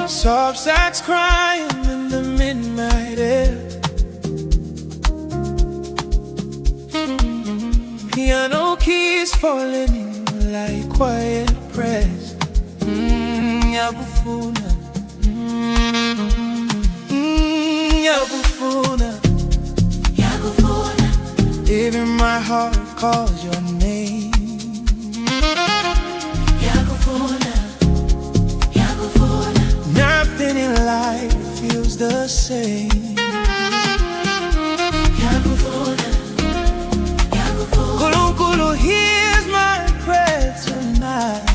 Soft sax crying in the midnight air. Piano keys falling in like quiet prayers. Yabufuna, Yabufuna, Yabufuna. Even my heart calls your name. Yabufuna, Yabufuna. Nothing in life feels the same. Yabufuna, Yabufuna. Kulu Kulu, here's my prayer tonight.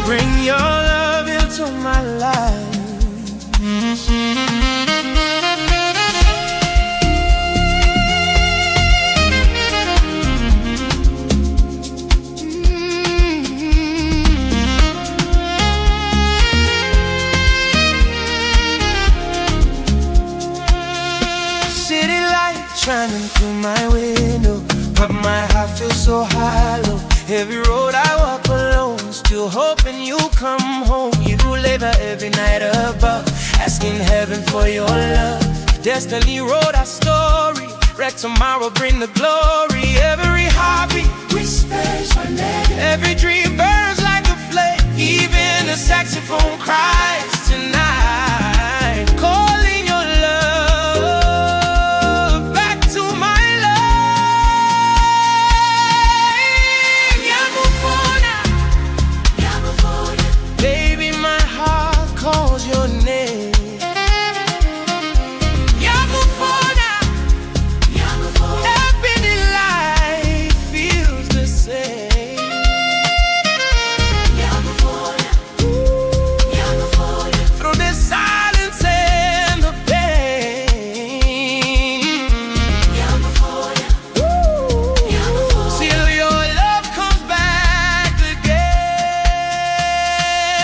Bring your love into my life. City light shining through my window, but my heart feels so hollow. Every road I walk alone, still hoping you come home. You labor every night above, asking heaven for your love. Destiny wrote our story, wreck tomorrow, bring the glory. Every heartbeat whispers my name, every dream burns like a flame. Even the saxophone cries tonight, calling your love back to my life. Yabufuna, Yabufuna. Baby, my heart calls your name. Yabufuna, Yabufuna. Nothing in life feels the same. Yabufuna, Yabufuna. Through the silence and the pain. Yabufuna, Yabufuna. Till your love comes back again.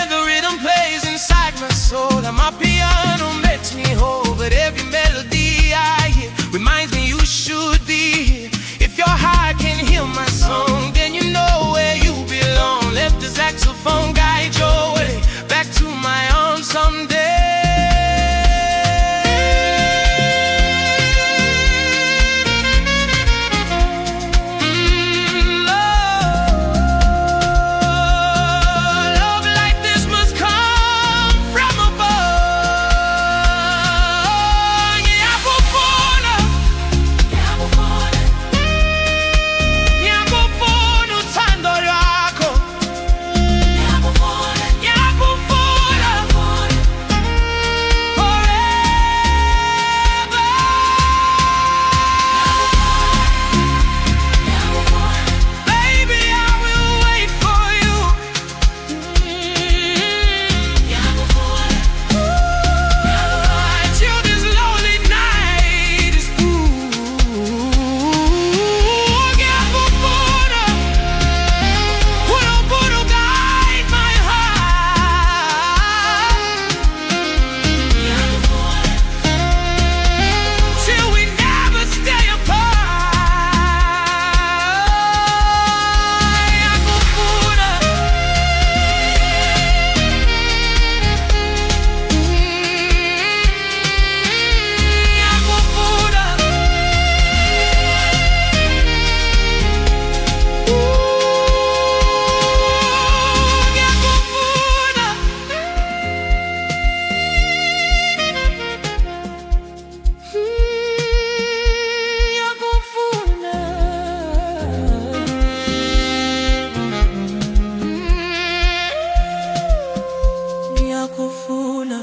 The rhythm plays inside my soul, and my piano makes me whole. But every melody I hear reminds me you should be here. If your heart can hear my song, then you know where you belong. Let the saxophone guide your way back to my arms someday. Love like this must come from above. Yabufuna, Yabufuna. Yabufuna uthando lwakho. Yabufuna, Yabufuna. Forever. Baby, I will wait for you. Till this lonely night is through. Yabufuna, Puro guide my heart. Till we never stay apart. Yabufuna. Yabufuna. Yabufuna.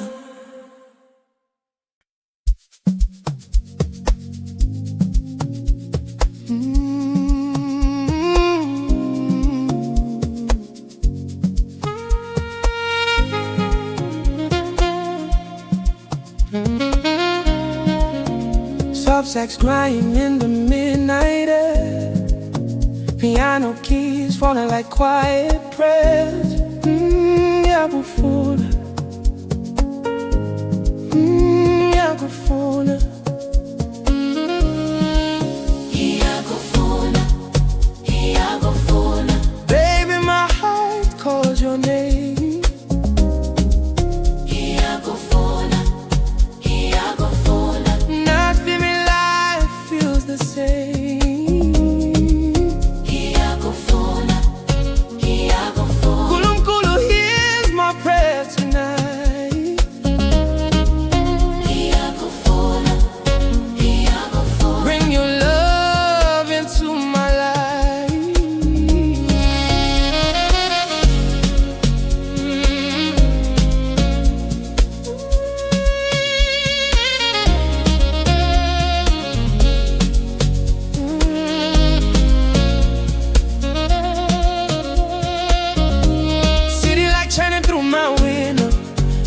Soft sax crying in the midnight air. Piano keys falling like quiet prayers. Yabufuna, Yabufuna. Yabufuna, Yabufuna. Baby, my heart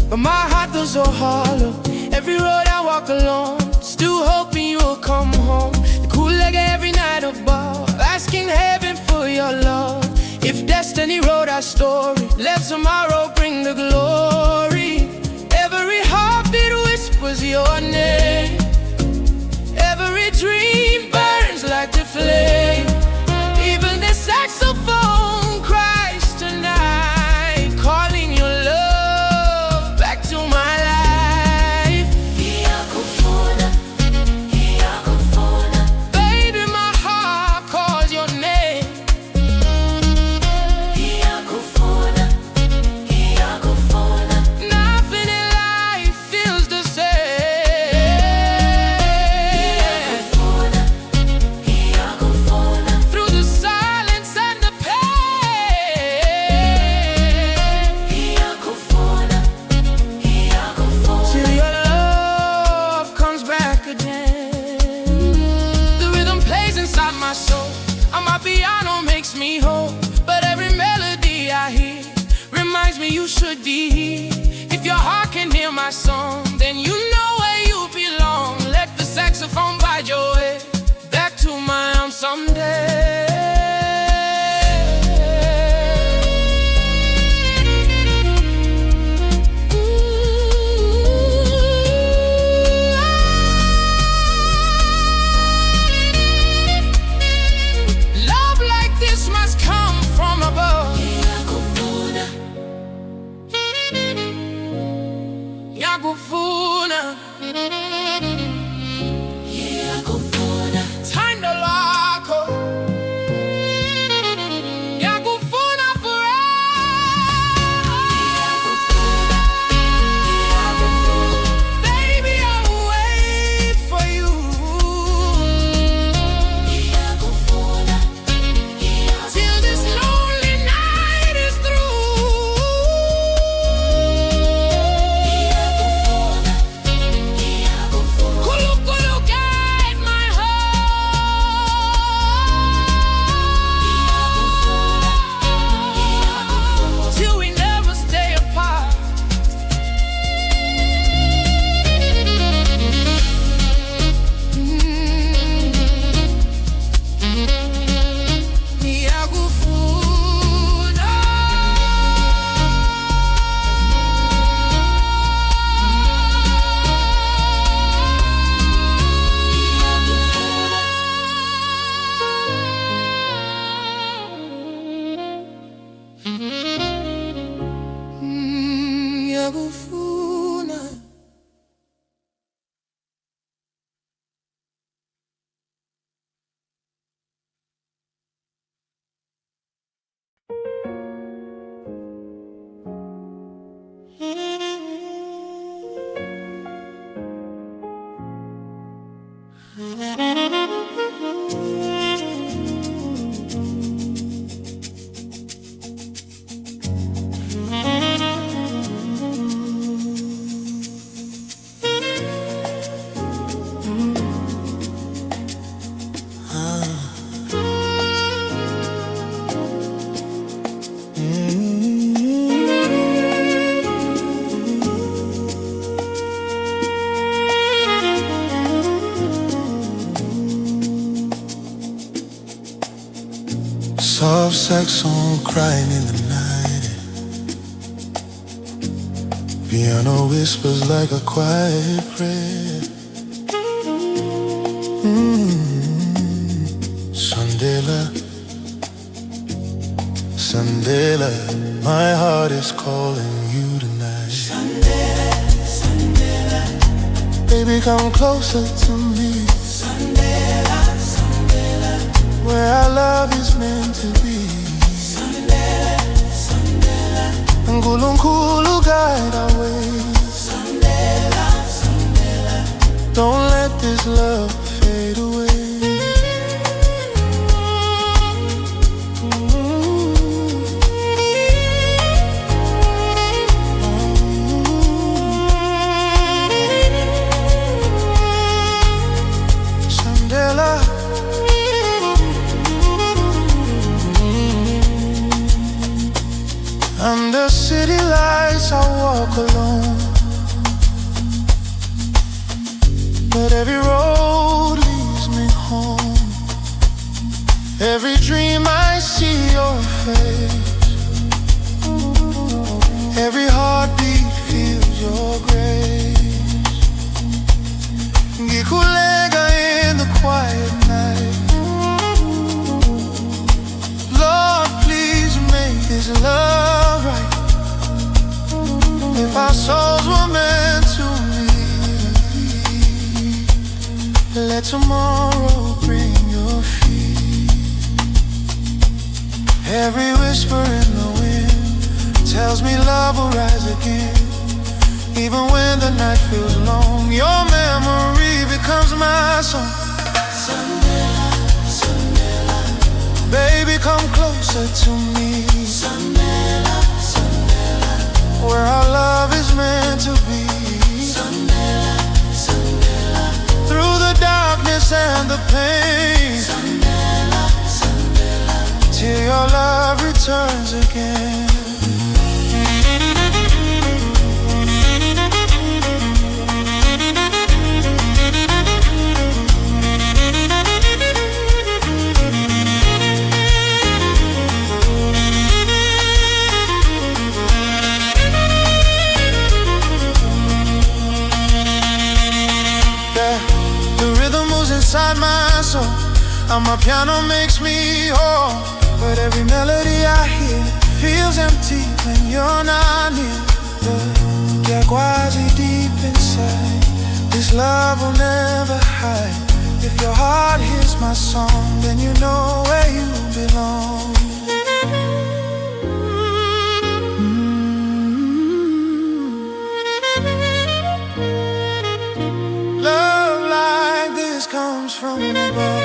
but my heart feels so hollow. Every road I walk alone, still hoping you'll come home. The cool leg every night above, asking heaven for your love. If destiny wrote our story, let tomorrow bring the glory. Every heartbeat whispers your name. Every dream burns like the flame. Even the saxophone cries tonight, calling your love back to my life. Baby, my heart calls your name. Nothing in life feels the same. Through the silence and the pain, till your love comes back again. The rhythm plays inside my soul, and my piano makes me whole. But every melody I hear reminds me you should be here. If your heart can hear my song, then you know where you belong. Let the saxophone bide your way back to my arms someday. Love like this must come from above. Yakufuna, Tanda lako, yakufuna forever. Baby, I'll wait for you till this lonely night is through. Kulu kulu guide my heart till we never stay apart. Yakufuna. Yakufuna. Soft saxophone crying in the night. Piano whispers like a quiet prayer. Sandela, Sandela, my heart is calling you tonight. Baby, come closer to me. Where our love is meant to be. Ngulunkulu guide our ways. Don't let this love fade away. Under city lights I walk alone. but every road leads me home. Every dream I see your face. Every heartbeat feels your grace. Ngikulega in the quiet night. Lord, please make this love right. If our souls were meant to meet, let tomorrow bring your feet. Every whisper in the wind tells me love will rise again. Even when the night feels long, your memory becomes my song. Sandela, Sandela, Baby, come closer to me. Sandela, Sandela, Where our love is meant to be. Sandela, Sandela, Through the darkness and the pain, Sandela, Sandela, till your love returns again. Inside my soul, Amapiano makes me whole. But every melody I hear feels empty when you're not near. Get quasi deep inside, this love will never hide. If your heart hears my song, then you know where you belong. Love like this comes from above.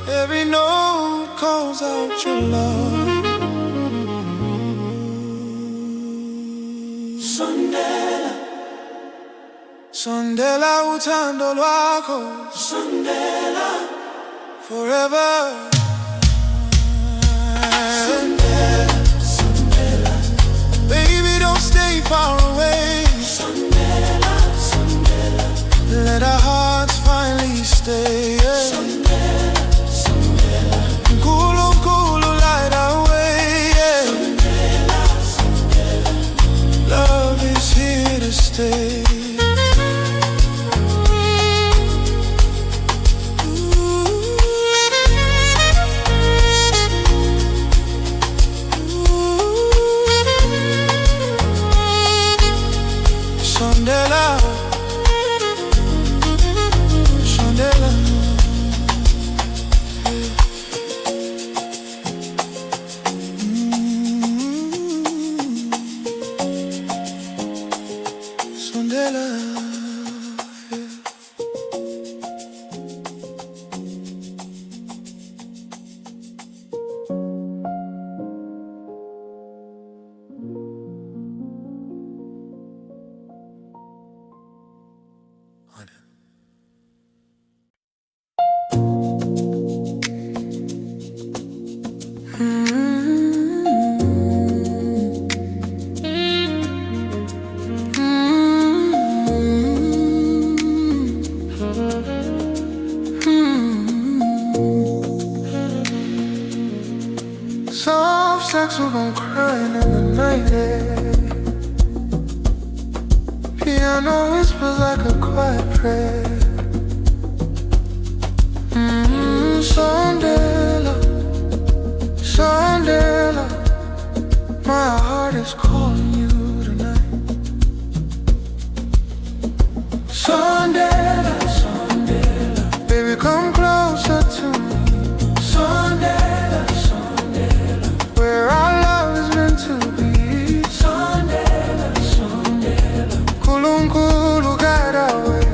Every note calls out your love. Sandela, Sondela utando lwakho, Sandela, forever. Sandela, Sandela, Baby, don't stay far away. Sandela, Sandela, Let our hearts finally stay. Sandela, Sandela, Kulu kulu light our way. Sandela, Sandela, Love is here to stay. Sondela, Sondela, Sondela. Soft saxophone crying in the night air. Piano whispers like a quiet prayer. Sondela, Sondela, my heart is calling you tonight. Sondela, Sondela, baby, come closer to me. Sondela, Sondela, where our love is meant to be. Sandela, Sandela, Kulum kulu guide our way.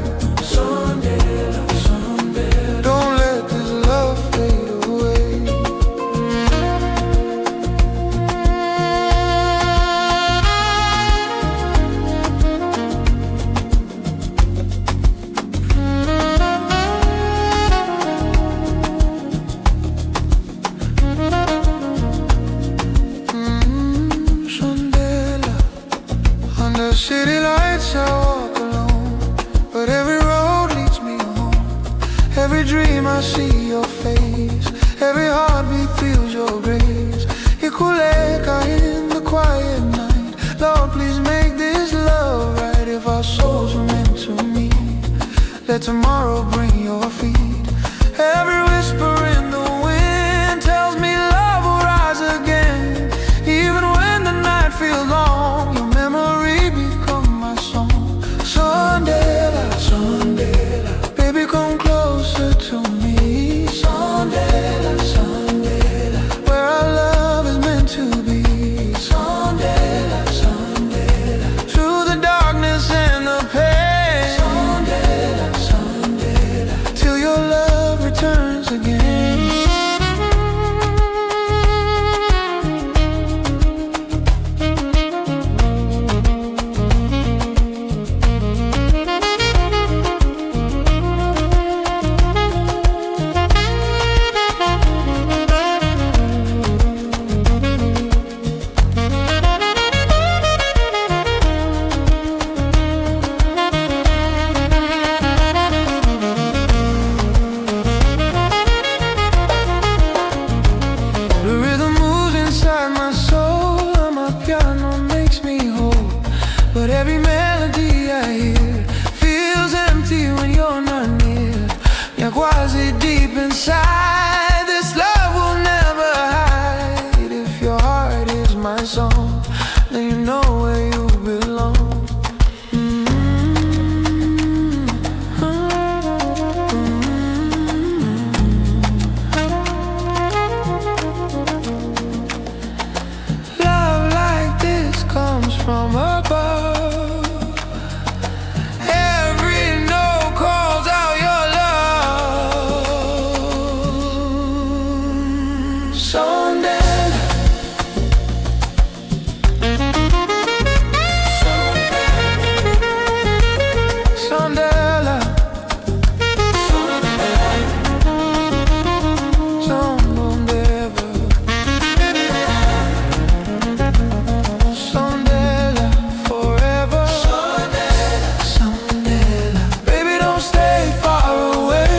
Sandela, Sandela, Don't let this love fade away. Every heartbeat feels your grace. Ikuleka in the quiet night. Lord, please make this love right. If our souls were meant to meet, let tomorrow bring your feet. Every whisper in the wind tells me love will rise again. Even when the night feels long, your memory become my song. Sondela, Sondela, baby come closer to me. Sondela, Sondela, where our love is meant to be. Sondela, Sondela, through the darkness and the pain. Sondela, Sondela, till your love returns again. The rhythm moves inside my soul. Amapiano makes me whole. But every melody I hear feels empty when you're not near. Nyakwazi deep inside, this love will never hide. If your heart is my song, then you know where you belong. Love like this comes from above. Every note calls out your love. Sondela, Sondela, Sondela, Sondela, forever. Sondela, baby don't stay far away.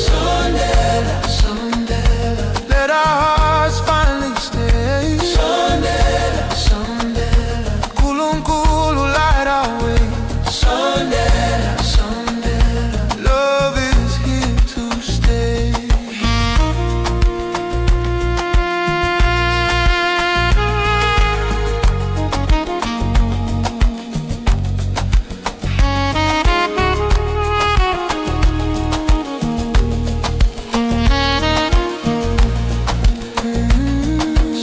Sondela, Sondela, let our hearts finally stay. Sondela, Sondela, Kulunkulu light our way. Sondela, Sondela, love is here to stay.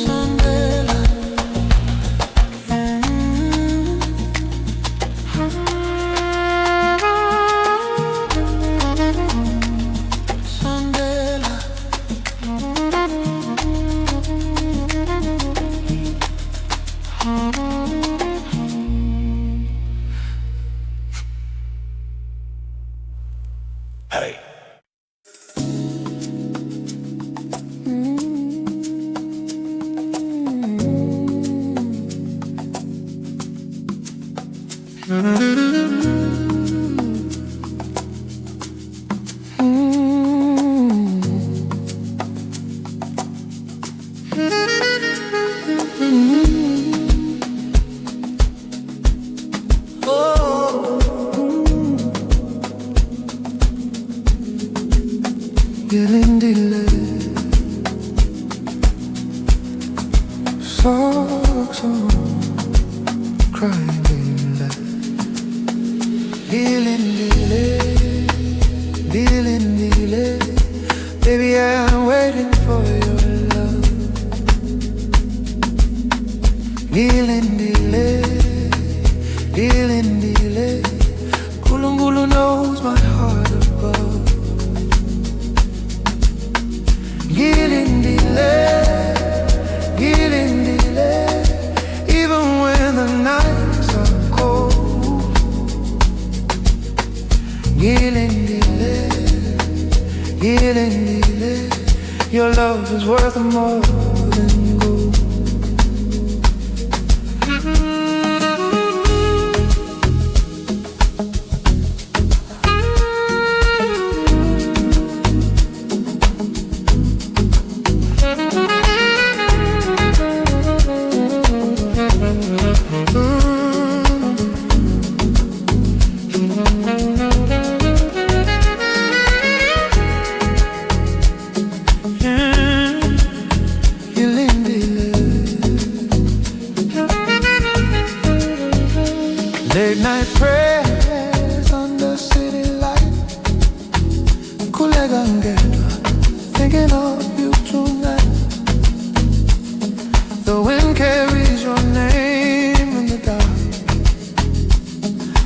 Sondela, Sondela. Hey. Ngilindile, Saxophone, crying Ngilindile, Ngilindile, Ngilindile, baby I'm waiting for your love. Ngilindile, Ngilindile, Kulungulu knows my heart above. Ngilindile, Ngilindile, even when the nights are cold. Ngilindile, Ngilindile, your love is worth more than gold.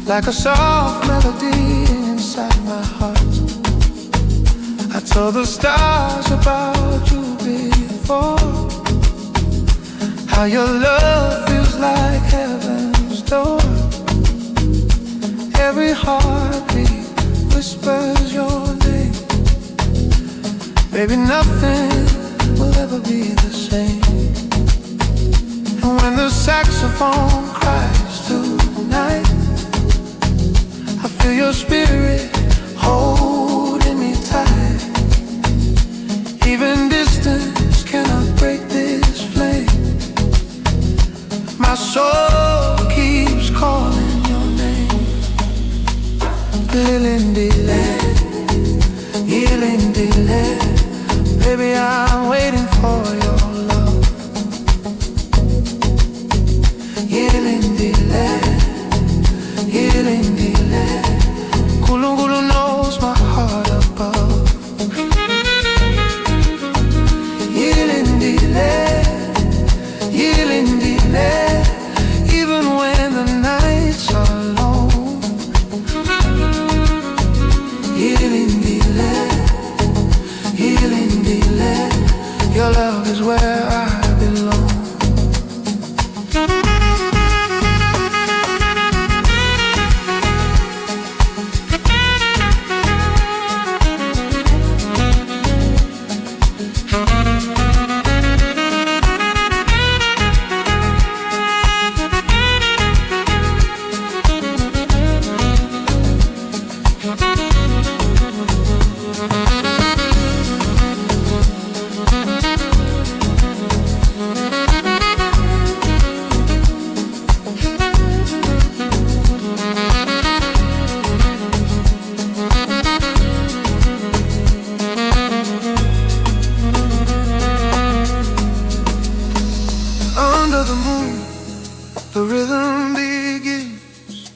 like a soft melody inside my heart. I told the stars about you before, how your love feels like heaven's door. Every heartbeat whispers your name. Baby, nothing will ever be the same. And when the saxophone cries tonight, I feel your spirit holding me tight. Even distance cannot break this flame. My soul keeps calling your name. Ngilindile, Ngilindile, baby, I'm waiting for your love. Ngilindile, Ngilindile, Ngulungulu knows my heart above. Ngilindile, Ngilindile, even when the nights are long. Ngilindile, Ngilindile, your love is where I belong. Under the moon, the rhythm begins.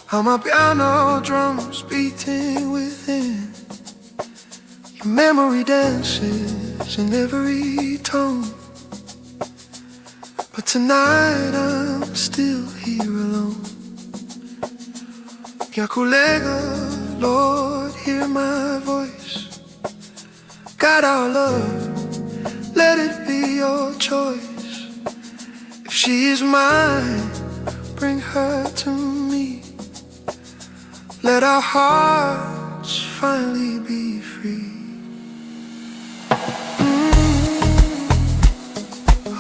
Amapiano drums beating within. Your memory dances in every tone. But tonight I'm still here alone. Yakulega, Lord, hear my voice. Guide our love, let it be your choice. If she is mine, bring her to me. Let our hearts finally be free.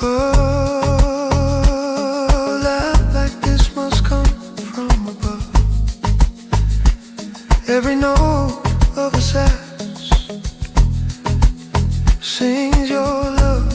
Oh, love like this must come from above. Every note of a sax sings your love.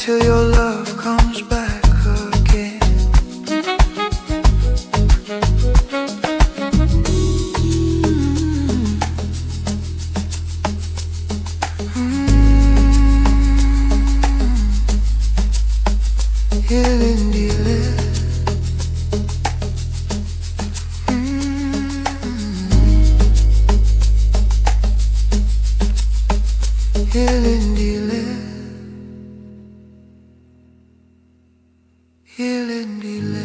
Till your love comes back again. Ngilindile, Ngilindile, Ngilindile.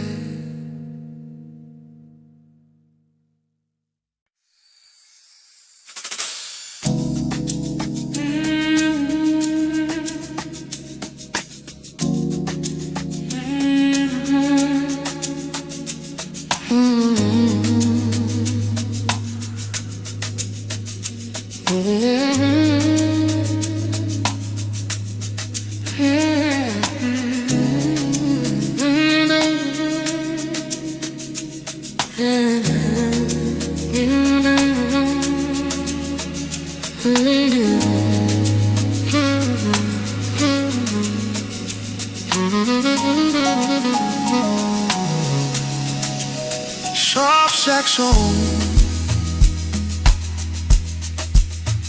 song,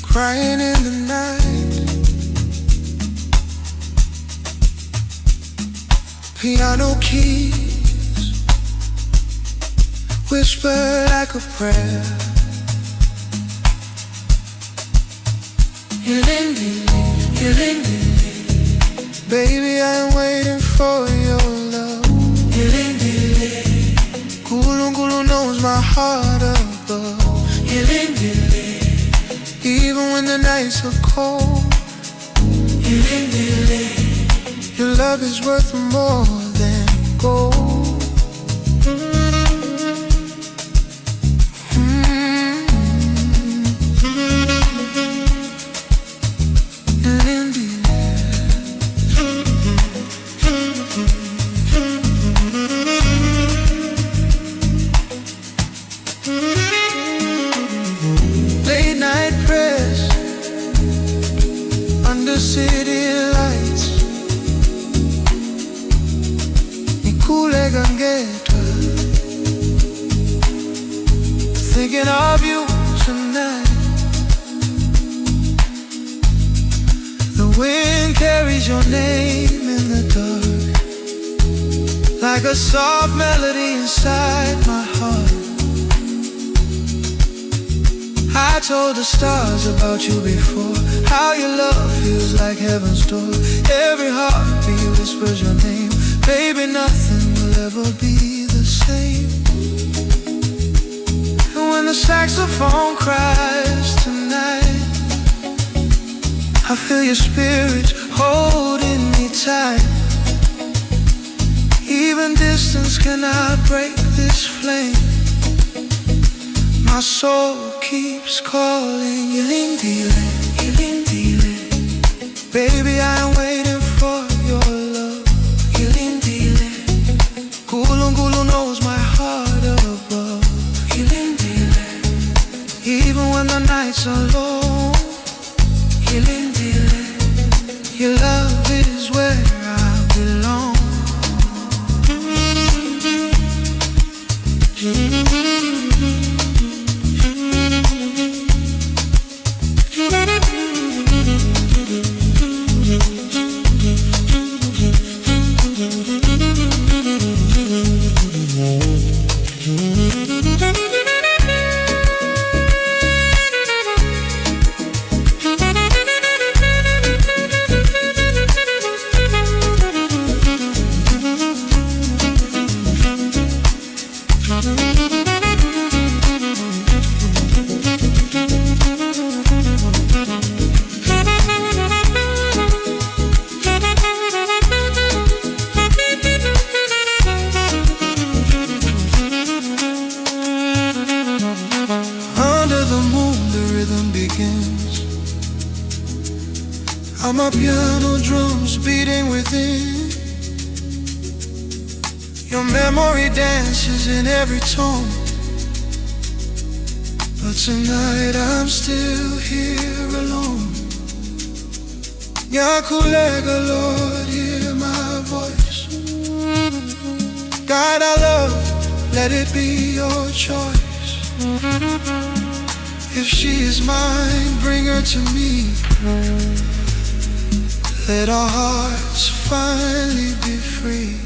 crying in the night. Piano keys whisper like a prayer. Ngilindile, ngilindile, baby, I'm waiting for your love. Ngilindile, Nkulunkulu knows my heart above. Ngilindile, even when the nights are cold. Ngilindile, your love is worth more than gold. Late night prayers under city lights. Nikulega ngedwa, thinking of you tonight. The wind carries your name in the dark, like a soft melody inside my heart. I told the stars about you before, how your love feels like heaven's door. Every heartbeat whispers your name. Baby, nothing will ever be the same. And when the saxophone cries tonight, I feel your spirit holding me tight. Even distance cannot break this flame. My soul keeps calling. Ngilindile, ngilindile, baby, I'm waiting for your love. Ngilindile, Nkulunkulu knows my heart above. Ngilindile, even when the nights are long. Ngilindile, your love is where I belong. Amapiano drums beating within. Your memory dances in every tone. But tonight I'm still here alone. Nyakulega, Lord, hear my voice. God I love, let it be your choice. If she is mine, bring her to me. Let our hearts finally be free.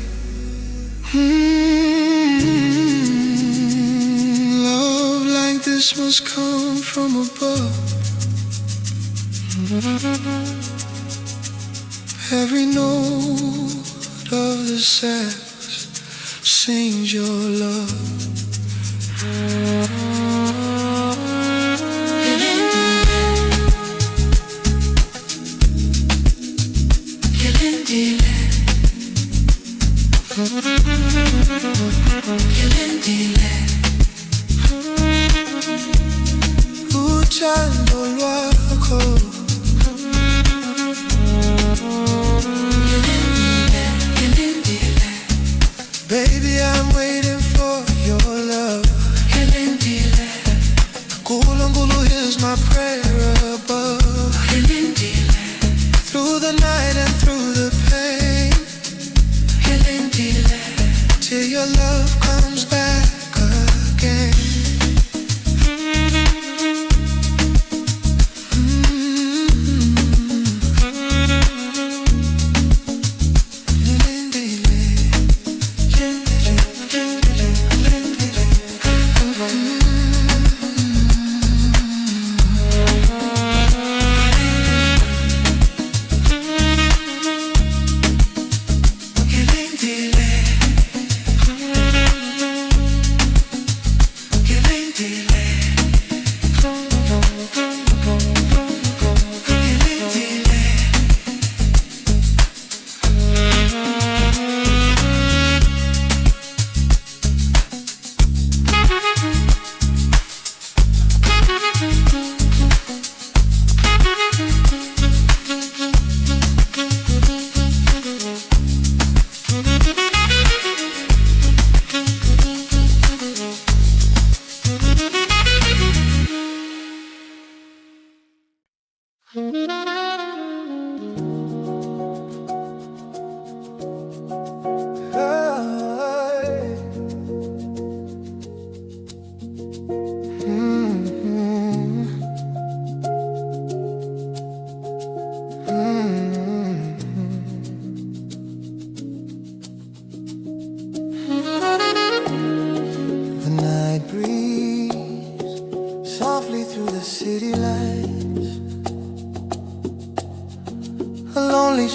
Love like this must come from above. Every note of the sax sings your love. Ngilindile, uthando lwakho. Ngilindile, ngilindile, baby, I'm waiting for your love. Ngilindile, Nkulunkulu hears my prayer above. Ngilindile, through the night and through the pain. Ngilindile, till your love comes back again.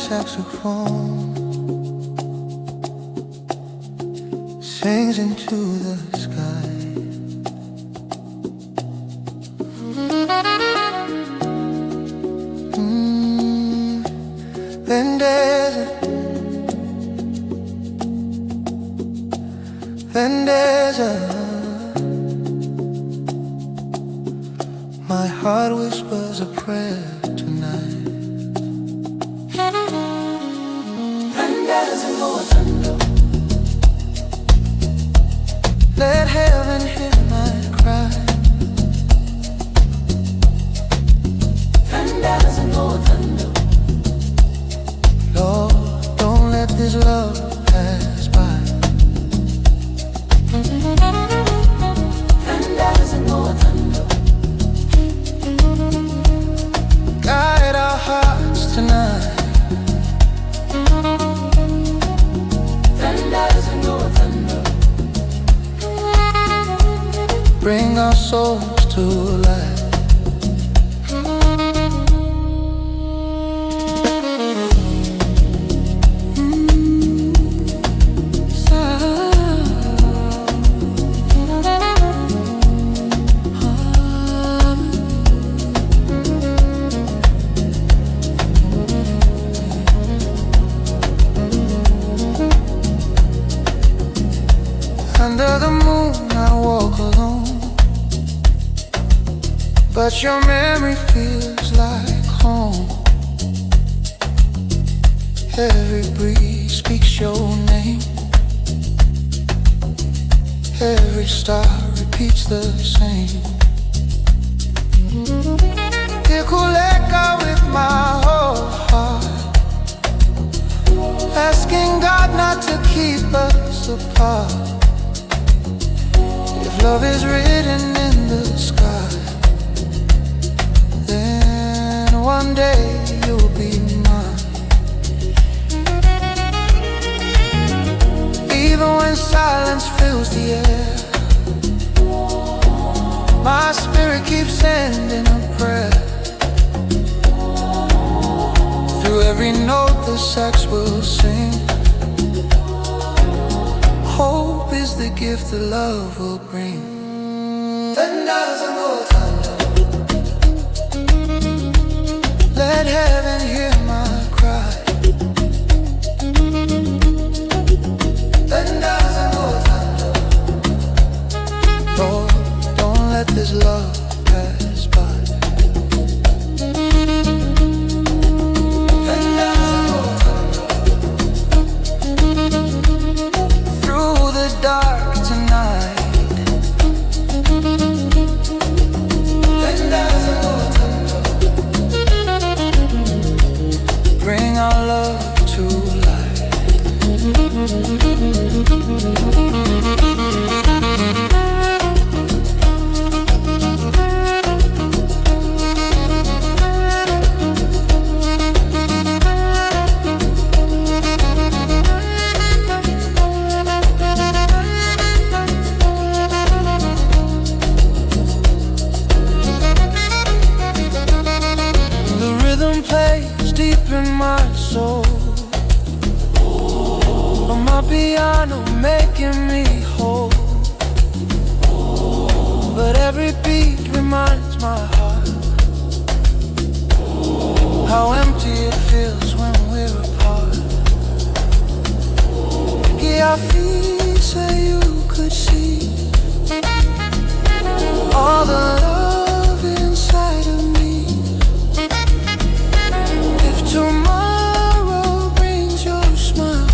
saxophone sings into the sky. Then there's a my heart whispers a prayer tonight. Let heaven hear my cry. Lord, don't let this love pass by. Guide our hearts tonight. Bring our souls to life. Under the moon I walk alone, but your memory feels like home. Every breeze speaks your name. Every star repeats the same. It could echo with my whole heart, asking God not to keep us apart. If love is written in the sky, then one day you'll be mine. Even when silence fills the air, my spirit keeps sending a prayer. Through every note the sax will sing, hope is the gift that love will bring. Let heaven hear my cry. Lord, don't let this love pass by. Through the dark tonight, bring our love to life. The rhythm plays deep in my soul, on my piano making me whole. But every beat reminds my heart how empty it feels when we're apart. Yeah, I feel say you could see all the love inside of me. If tomorrow brings your smile,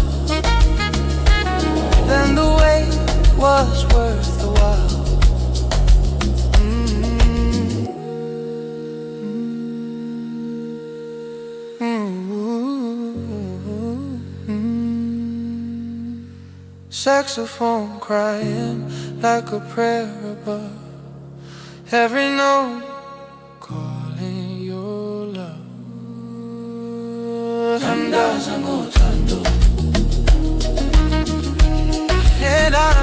then the wait was worth the while. Saxophone crying like a prayer above, every note calling your love. Tanda zango tando,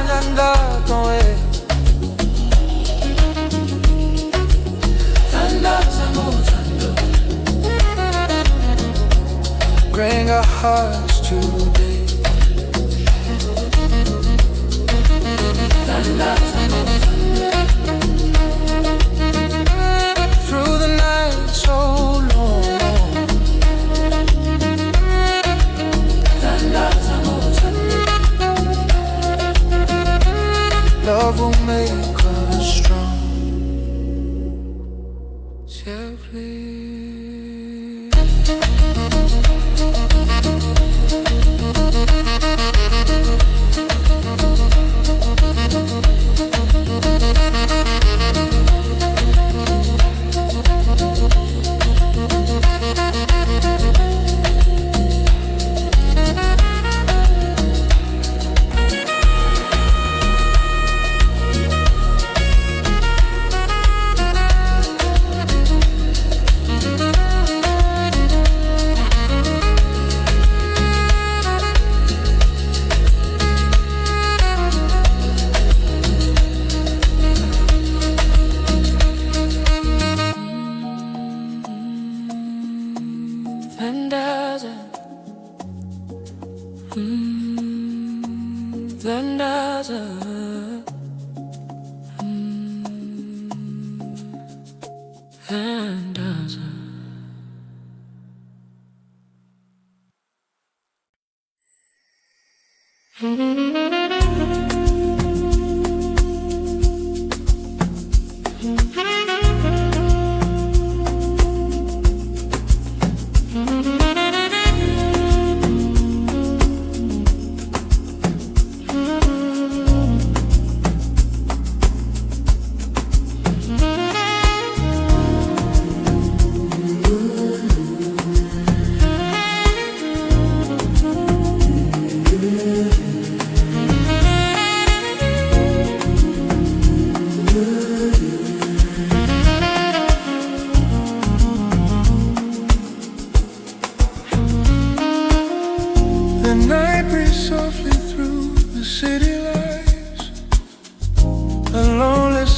nanda koe. Tanda zango tando, bring our hearts today. Through the night so long, love will make us strong. Simply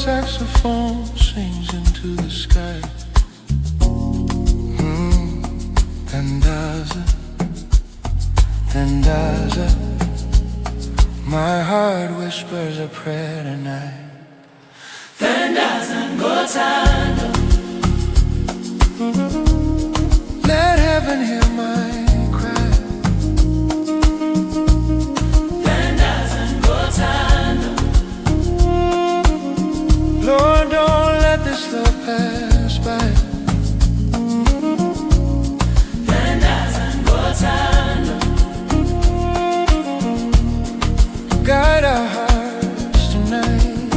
saxophone sings into the sky. Then does it? My heart whispers a prayer tonight. Then doesn't go tango. Let heaven hear my cry. Then doesn't go tango. Lord, don't let this love pass by. Then doesn't go tango. Guide our hearts tonight.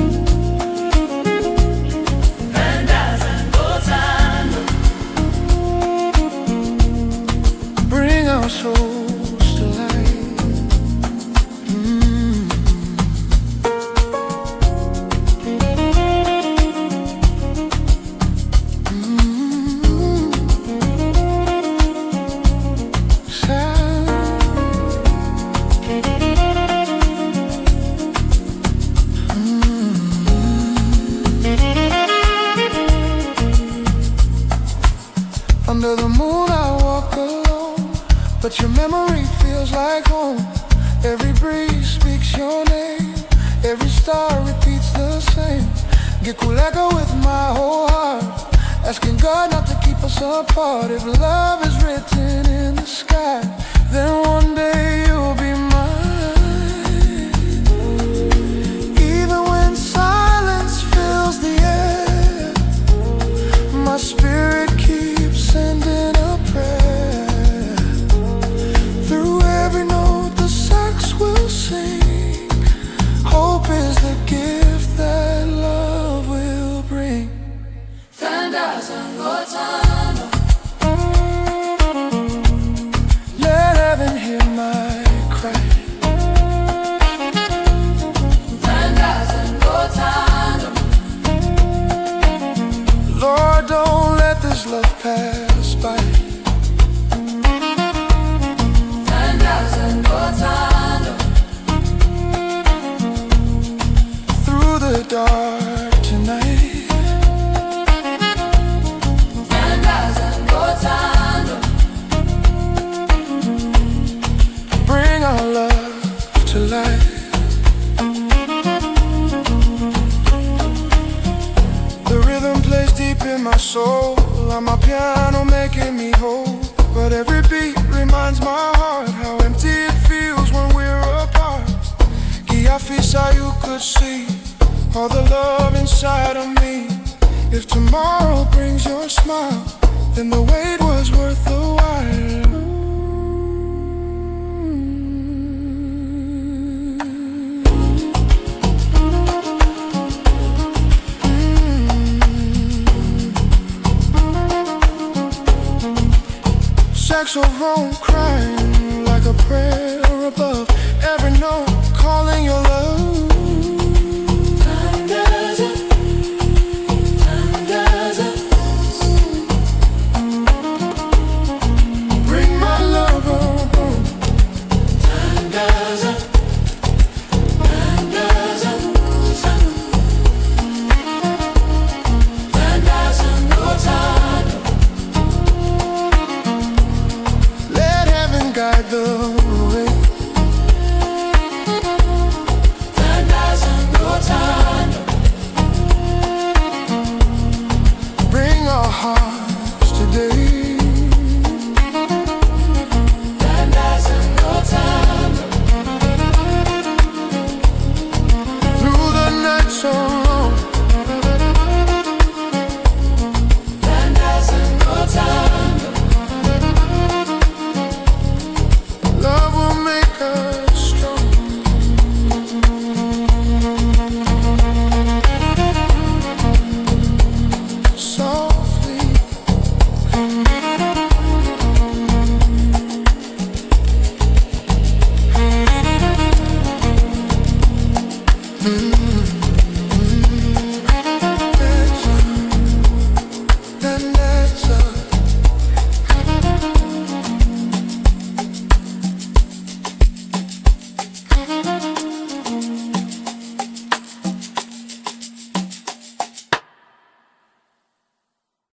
Then doesn't go tango. Bring our souls to life. Under the moon I walk alone, but your memory feels like home. Every breeze speaks your name, every star repeats the same. Gikuleka with my whole heart, asking God not to keep us apart. If love is written in the sky, then one day you'll be mine. Even when silence fills the air, my spirit keeps sending a prayer. Through every note the sax will sing, hope is the gift that love will bring. Then doesn't go tango. Let heaven hear my cry. Then doesn't go tango. Lord, don't let this love pass by. Then doesn't go tango. Through the dark tonight. Then doesn't go tango. soul. Amapiano making me whole. But every beat reminds my heart how empty it feels when we're apart. Giafisa, you could see all the love inside of me. If tomorrow brings your smile, then the wait was worth the while. Saxophone